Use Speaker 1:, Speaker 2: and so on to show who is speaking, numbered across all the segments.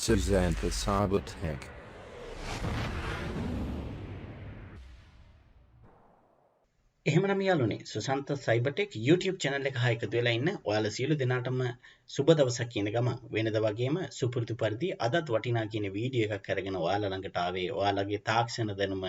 Speaker 1: Susantha Cybertech.
Speaker 2: එහෙමනම් යාළුවනේ Susantha සයිබර්ටෙක් YouTube channel එක හා එකතු වෙලා ඉන්න ඔයාලා සියලු දෙනාටම සුබ දවසක් කියන ගමන් වෙනදා වගේම සුපුරුදු පරිදි අදත් වටිනා කියන වීඩියෝ එකක් අරගෙන ඔයාලා ළඟට ආවේ ඔයාලගේ තාක්ෂණ දැනුම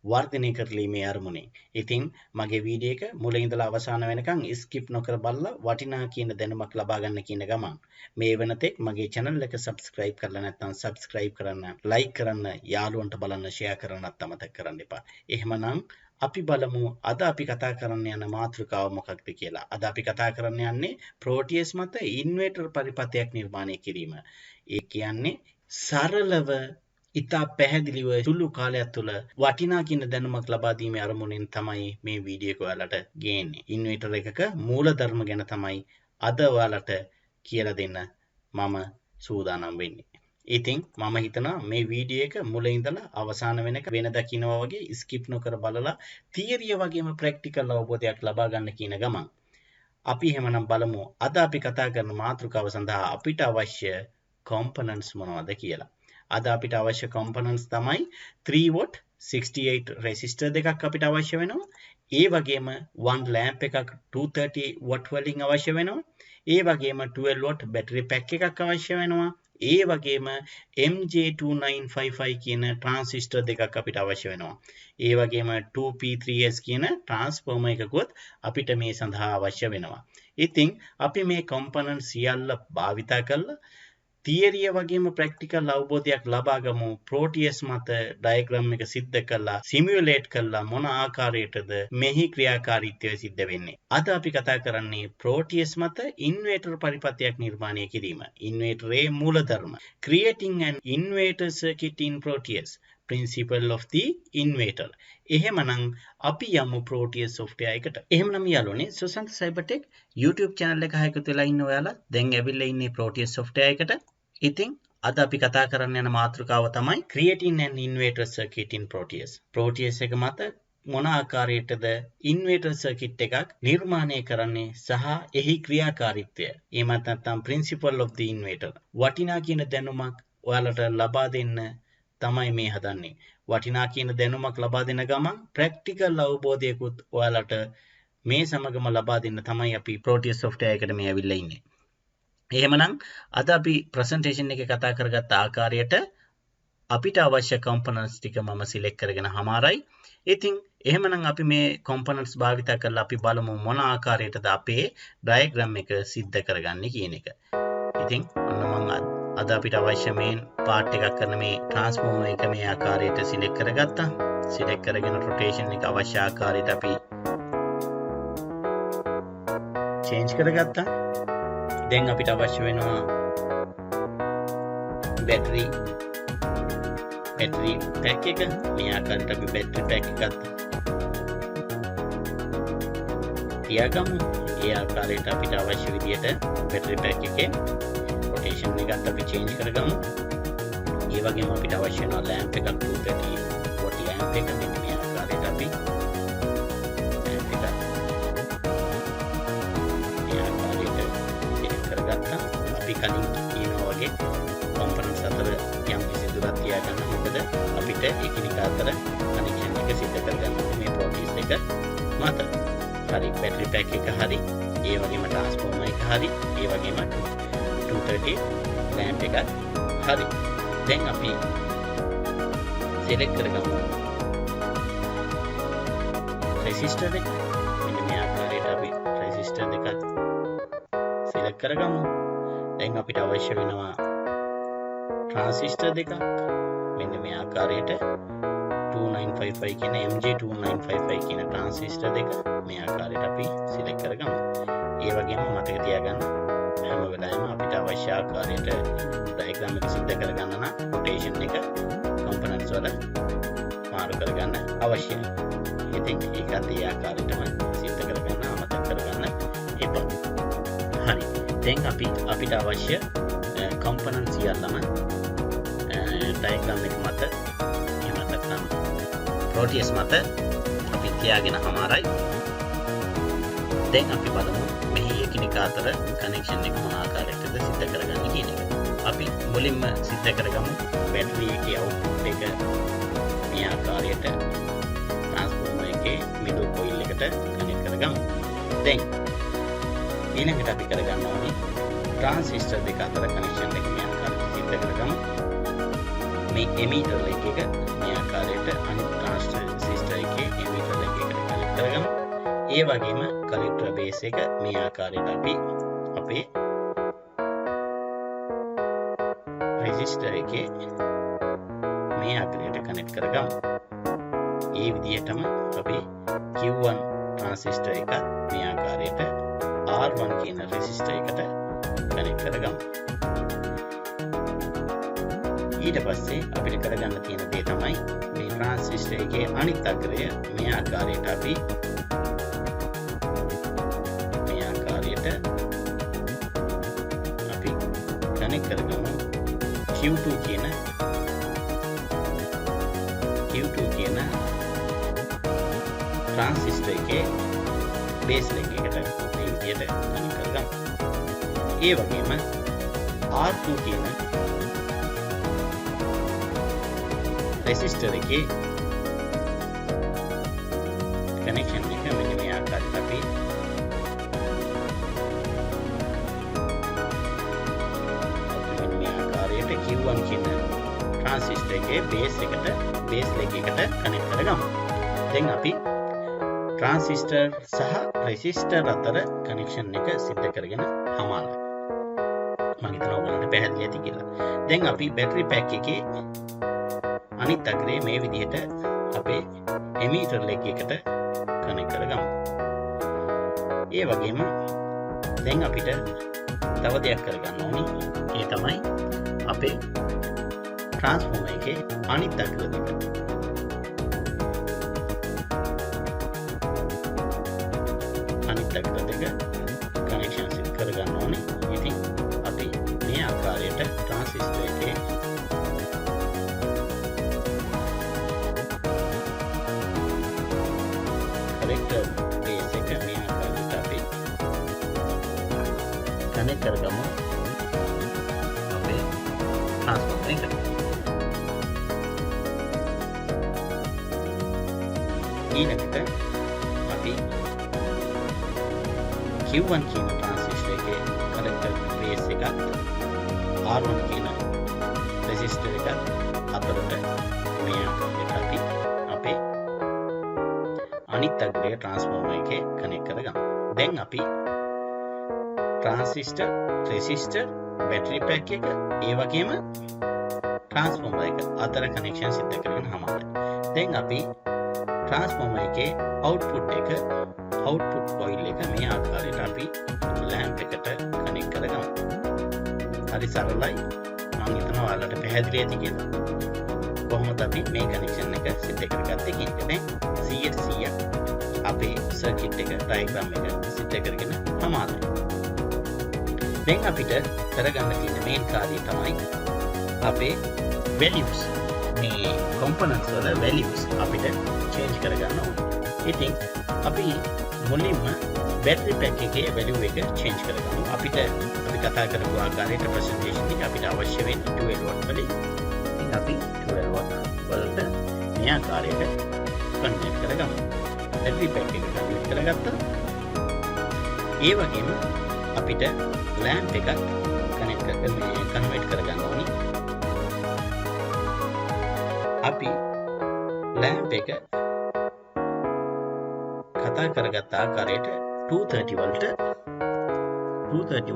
Speaker 2: වර්ධනය කරලීමේ අරමුණේ. ඉතින් මගේ වීඩියෝ එක මුලින් ඉඳලා අවසාන වෙනකන් ස්කිප් නොකර බලලා වටිනා කියන දැනුමක් ලබා ගන්න කියන ගමන් මේ වෙනතෙක් මගේ channel එක subscribe කරලා නැත්නම් subscribe කරන්න, like කරන්න, යාළුවන්ට බලන්න, share කරන්නත් අමතක කරන්න එපා. එහෙමනම් අපි බලමු අද අපි කතා කරන්න යන මාතෘකාව මොකක්ද කියලා. අද අපි කතා කරන්න යන්නේ Proteus මත ඉන්වර්ටර් පරිපථයක් නිර්මාණය කිරීම. ඒ කියන්නේ සරලව ඉතා පැහැදිලිව සුළු කාලයක් තුළ වටිනා කියන දැනුමක් ලබා දීමේ අරමුණෙන් තමයි මේ වීඩියෝ එක ඔයාලට ගේන්නේ. ඉන්වර්ටර් එකක මූලධර්ම ගැන තමයි අද ඔයාලට කියලා දෙන්න මම සූදානම් වෙන්නේ. ඉතින් මම හිතනවා මේ වීඩියෝ එක මුලින් ඉඳලා අවසාන වෙනකන් වෙන දකින්නවා වගේ ස්කිප් නොකර බලලා තියරිය වගේම ප්‍රැක්ටිකල් අවබෝධයක් ලබා ගන්න කියන ගමන් අපි එහෙමනම් බලමු අද අපි කතා කරන මාතෘකාව සඳහා අපිට අවශ්‍ය components මොනවද කියලා. අද අපිට අවශ්‍ය components තමයි 3 watt 68 resistor දෙකක් අපිට අවශ්‍ය වෙනවා. ඒ වගේම 1 lamp එකක් 230 watt වලින් අවශ්‍ය වෙනවා. ඒ වගේම 12 watt battery pack එකක් අවශ්‍ය වෙනවා. ඒ වගේම MJ2955 කියන transistor දෙකක් අපිට අවශ්‍ය වෙනවා. ඒ වගේම 2P3S කියන transformer එකකුත් අපිට මේ සඳහා අවශ්‍ය වෙනවා. ඉතින් අපි මේ components සියල්ල භාවිතා කරලා තියරිය වගේම ප්‍රැක්ටිකල් අවබෝධයක් ලබා ගමු. Proteus මත ඩයග්‍රෑම් එක සිද්ධ කරලා සිමියුලේට් කරලා මොන ආකාරයකටද මෙහි ක්‍රියාකාරීත්වය සිද්ධ වෙන්නේ. අද අපි කතා කරන්නේ Proteus මත ඉන්වර්ටර් පරිපථයක් නිර්මාණය කිරීම. ඉන්වර්ටරේ මූලධර්ම. Creating an inverter circuit in Proteus. Principle of the inverter. එහෙමනම් අපි යමු Proteus software එකට. එහෙමනම් යාළුවනේ Susantha Cybertech YouTube channel එක හා එකතු වෙලා ඉන්න ඔයාලා දැන් ඇවිල්ලා ඉන්නේ Proteus software එකට. ඉතින් අද අපි කතා කරන්න යන මාතෘකාව තමයි Creating an inverter circuit in Proteus. Proteus එක මත මොන ආකාරයකටද ඉන්වර්ටර් සර්කිට් එකක් නිර්මාණය කරන්නේ සහ එහි ක්‍රියාකාරීත්වය. එහෙමත් නැත්නම් Principle of the inverter. වටිනා කියන දැනුමක් ඔයාලට ලබා දෙන්න තමයි මේ හදන්නේ. වටිනා කියන දැනුමක් ලබා දෙන ගමන් ප්‍රැක්ටිකල් අවබෝධයකුත් ඔයාලට මේ සමගම ලබා දෙන්න තමයි අපි Proteus software එකට මේ ඇවිල්ලා ඉන්නේ. එහෙමනම් අද අපි presentation එකේ කතා කරගත්ත ආකාරයට අපිට අවශ්‍ය components ටික මම select කරගෙන හමාරයි. ඉතින් එහෙමනම් අපි මේ components භාවිත කරලා අපි බලමු මොන ආකාරයකටද අපේ diagram එක සිද්ධ කරගන්නේ කියන එක. ඉතින් ඔන්න මම අද අපිට අවශ්‍ය මේ part එකක් කරන මේ transformer එක මේ ආකාරයට select කරගත්තා. select කරගෙන rotation එක අවශ්‍ය ආකාරයට අපි change කරගත්තා. දැන් අපිට අවශ්‍ය වෙනවා battery pack එක. මේ ආකාරයට අපි battery pack එකක් තියාගමු. ඒ ආකාරයට අපිට අවශ්‍ය විදිහට battery pack එකේ rotation එකත් අපි change කරගමු. ඒ වගේම අපිට අවශ්‍ය වෙනවා lamp එකක් 230 watt lamp එක. මෙන්න මේ ආකාරයට අපි lamp එකක් අපි කලින් කියනවා වගේ components අතර යම් කිසි දුරක් තියාගන්න. මොකද අපිට එකිනෙකා අතර connection එක සිද්ධ කරගන්න මේ Proteus එක මත. හරි battery pack එක හරි, ඒ වගේම transformer එක හරි, ඒ වගේම 230 lamp එකක් හරි. දැන් අපි select කරගමු resistor එක. මෙන්න මේ ආකාරයට අපි resistor දෙකක් select කරගමු. දැන් අපිට අවශ්‍ය වෙනවා transistor දෙකක්. මෙන්න මේ ආකාරයට 2955 කියන MJ2955 කියන transistor දෙක මේ ආකාරයට අපි select කරගමු. ඒ වගේම මතක තියාගන්න හැම වෙලාවෙම අපිට අවශ්‍ය ආකාරයට diagram එක සිද්ධ කරගන්න නම් rotation එක components වල මාරු කරගන්න අවශ්‍යයි. ඉතින් ඒකත් ඒ ආකාරයටම සිද්ධ කරගන්න අමතක කරගන්න එපා. හරි. දැන් අපිට අවශ්‍ය components සියල්ලම diagram එක මත එහෙම නැත්නම් Proteus මත අපි තියාගෙන හමාරයි. දැන් අපි බලමු මෙහි එක අතර කනෙක්ෂන් එක මොන ආකාරයකටද සිද්ධ කරගන්නේ කියන එක. අපි මුලින්ම සිද්ධ කරගමු බැටරි එකේ අවුට්පුට් එක මේ ආකාරයට ට්‍රාන්ස්ෆෝමර් එකේ මිඩල් කොයිල් එකට කනෙක්ට් කරගමු. දැන් ඊළඟට අපි කරගන්න ඕනේ ट्रांसिस्टर දෙක අතර කනෙක්ෂන් එක මේ ආකාරයට සිද්ධ කරගමු. මේ එමීටර් එක මේ ආකාරයට අනිත් ट्रांसिस्टर එකේ එමීටර් එකකට කනෙක්ට් කරගමු. ඒ වගේම කලෙක්ටර් බේස් එක මේ ආකාරයට අපි අපේ රෙසිස්ටර් එකේ මේ ආකාරයට කනෙක්ට් කරගමු. ඒ විදිහටම අපි Q1 ट्रांसिस्टर එකත් මේ ආකාරයට R1 කියන රෙසිස්ටර් එකට කනෙක්ට් කරගමු. ඊට පස්සේ අපිට කරගන්න තියෙන දේ තමයි මේ ट्रांसिस्टर එකේ අනිත් අග්‍රය මේ ආකාරයට අපි කනෙක්ට් කරගමු. Q2 කියන ट्रांसिस्टर එකේ බේස් එක එකට මේ විදිහට කනෙක්ට් කරගමු. ඒ වගේම R2 කියන රෙසිස්ටර් එකේ කනෙක්ෂන් එක මෙන්න මේ ආකාරයට අපි Q1 කියන ट्रांसिस्टर එකේ බේස් ලෙග් එකට කනෙක්ට් කරගමු. දැන් අපි ट्रांसिस्टर සහ රෙසිස්ටර් අතර කනෙක්ෂන් එක සිද්ධ කරගෙන හමාරයි. මම හිතනවා ඔයගලන්ට පැහැදිලි ඇති කියලා. දැන් අපි බැටරි පැක් එකේ අනිත් අග්‍රේ මේ විදිහට අපේ එමීටර් ලෙග් එකට කනෙක්ට් කරගමු. ඒ වගේම දැන් අපිට තව දෙයක් කරගන්න ඕනි. ඒ තමයි අපේ ट्रांसफॉर्मर එකේ අනිත් අග්‍ර දෙක කනෙක්ෂන් සිත් කරගන්න ඕනේ. ඉතින් අපි මේ ආකාරයට ट्रांसिस्टर එකේ කලෙක්ටර් බේස් එක මේ ආකාරයට අපි කනෙක්ට් කරගමු. ඊළඟට අපි Q1 කියන ट्रांसिस्टर එකේ කලෙක්ටර් බේස් එකත් R1 කියන රෙසිස්ටර් එකත් අතරට මේ ආකාරයට අපි අපේ අනිත් අග්‍රය ट्रांसफॉर्मर එකේ කනෙක්ට් කරගමු. දැන් අපි ट्रांसिस्टर රෙසිස්ටර් बैटरी पैक එක ඒ වගේම ट्रांसफॉर्मर එක අතර කනෙක්ෂන් සිද්ධ කරගෙන හමාරයි. දැන් අපි ट्रांसफॉर्मर එකේ අවුට්පුට් කොයිල් එක මේ ආකාරයට අපි ලැම්ප් එකට කනෙක්ට් කරගමු. හරි සරලයි. මම හිතනවා ඔයාලට පැහැදිලි ඇති කියලා. කොහොමද අපි මේ කනෙක්ෂන් එක සිද්ධ කරගත්තේ කියන එක 100% අපේ සර්කිට් එක ඩයග්‍රෑම් එක සිද්ධ කරගෙන හමාරයි. දැන් අපිට කරගන්න තියෙන මේන් කාර්යය තමයි අපේ values මේ components වල values අපිට change කරගන්න ඕනේ. ඉතින් අපි මුලින්ම battery pack එකේ value එක change කරගමු. අපි කතා කරපු ආකාරයට presentation එක අපිට අවශ්‍ය වෙන්නේ 12 watt වලින්. ඉතින් අපි 12 watt වලට මේ ආකාරයට convert කරගමු. battery pack එක convert කරගත්තා. ඒ වගේම අපිට lamp එකක් convert කරගන්න ඕනි. අපි lamp එක කතා කරගත්ත ආකාරයට 230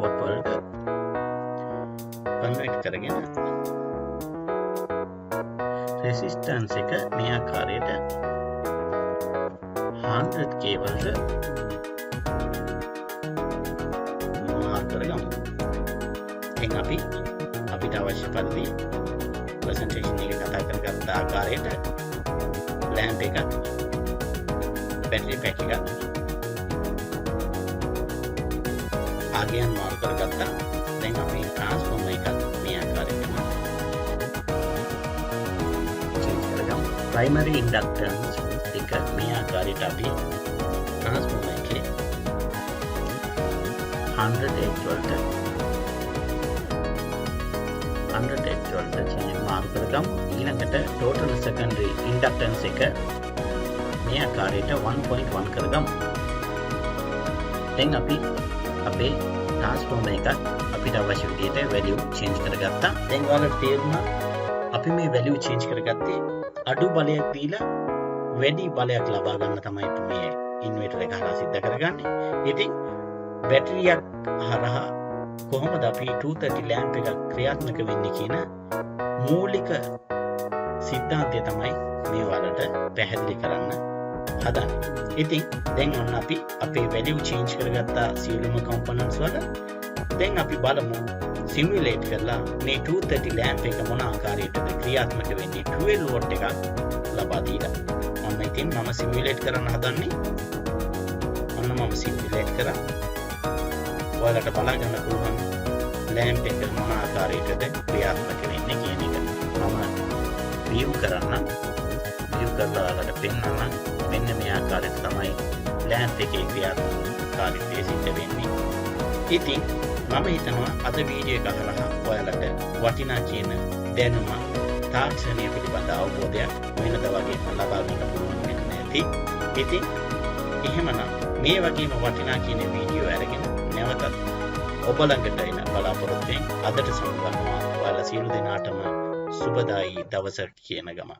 Speaker 2: watt වලට convert කරගෙන resistance එක මේ ආකාරයට 100k වලට කරගමු. දැන් අපිට අවශ්‍ය පරිදි ප්‍රසන්ටේෂන් එක කතා කරගත්ත ආකාරයට ලැම්ප් එකත් බැටරි පැක් එකත් ආගයන් මාරු කරගත්තා. දැන් අපි ट्रांसफॉर्मर එකත් මේ ආකාරයටම චේන්ජ් කරගමු. ප්‍රයිමරි ඉන්ඩක්ටන්ස් එක මේ ආකාරයට අපි ट्रांसफॉर्मर එකේ 100 වලට 100 වලට චේන්ජ් මාරු කරගමු. ඊළඟට total secondary inductance එක මේ ආකාරයට 1.1 කරගමු. දැන් අපි අපේ transformer එකත් අපිට අවශ්‍ය විදිහට value change කරගත්තා. දැන් ඔයාලට තේරුණා අපි මේ value change කරගත්තේ අඩු බලයක් දීලා වැඩි බලයක් ලබා ගන්න තමයි මේ ඉන්වර්ටර් එක හරහා සිද්ධ කරගන්නේ. ඉතින් බැටරියක් හරහා කොහොමද අපි 230 ලැම්ප් එක ක්‍රියාත්මක වෙන්නේ කියන මූලික සිද්ධාන්තය තමයි මේ ඔයාලට පැහැදිලි කරන්න හදන්නේ. ඉතින් දැන් ඔන්න අපි අපේ value change කරගත්ත සියලුම components වල දැන් අපි බලමු simulate කරලා මේ 230 lamp එක මොන ආකාරයකටද ක්‍රියාත්මක වෙන්නේ 12 volt එකක් ලබා දීලා. ඔන්න ඉතින් මම simulate කරන්න හදන්නේ. ඔන්න මම simulate කරා. ඔයාලට බලා ගන්න පුළුවන් lamp එක මොන ආකාරයකටද ක්‍රියාත්මක වෙන්නේ කියන එක. මම view කරන්න. view කරලා ඔයාලට පෙන්නන්න. මෙන්න මේ ආකාරයට තමයි lamp එකේ ක්‍රියාත්මකතාවය සිද්ධ වෙන්නේ. ඉතින් මම හිතනවා අද වීඩියෝ එක අහලා ඔයාලට වටිනා කියන දැනුම තාක්ෂණය පිළිබඳ අවබෝධයක් වෙනද වගේම ලබා ගන්න පුළුවන් වෙන්නේ නැති. ඉතින් එහෙමනම් මේ වගේම වටිනා කියන වීඩියෝ අරගෙන නැවතත් ඔබ ළඟට එන බලාපොරොත්තුෙන් අදට සමුගන්නවා. ඔයාලා සියලු දෙනාටම සුබදායි දවසක් කියන ගම.